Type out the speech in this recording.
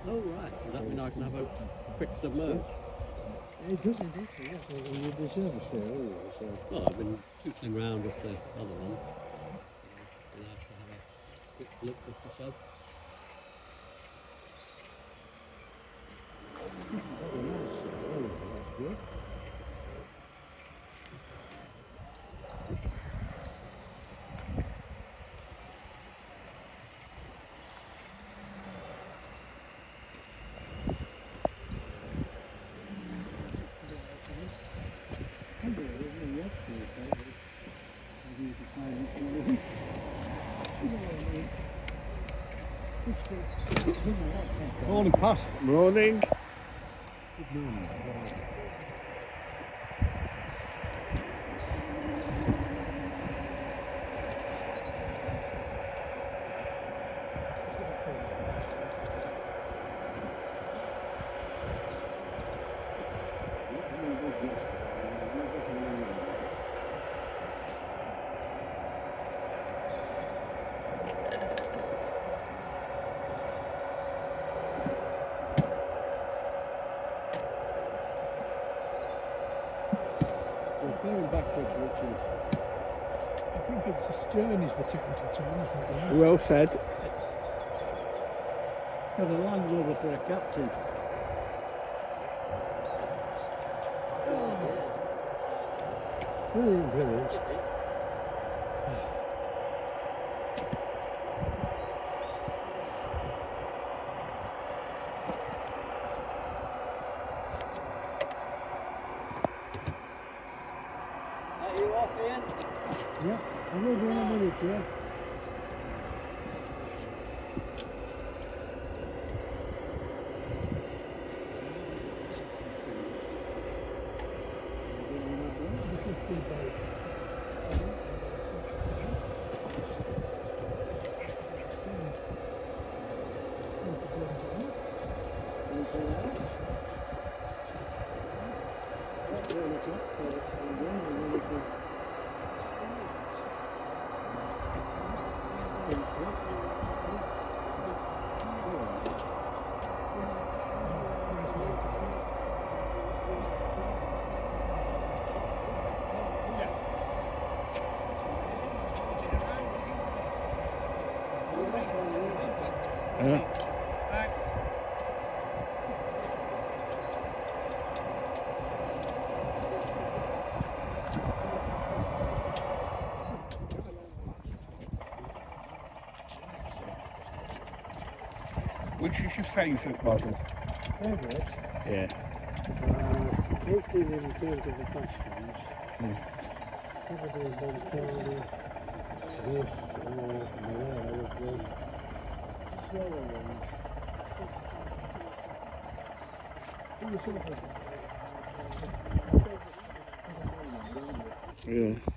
Oh right, does that mean I can have a quick submerge? It doesn't, does it? Yes, well, you deserve a share anyway, so... Well, I've been tootling round off the other one. It'd be nice to have a quick look with the sub. Very nice, that's good. Morning, Pat. Morning. Good morning. Going backwards, Richard. I think it's astern is the technical term, isn't it? Yeah? Well said. Got a land over for a captain. Brilliant, brilliant. Are you off, Ian? Yeah, I will be in a minute, yeah. Which is your favourite model? Favourite? Yeah. Both been in field of the fast ones. Probably Montana, this or Malaya of the slower ones. Yeah.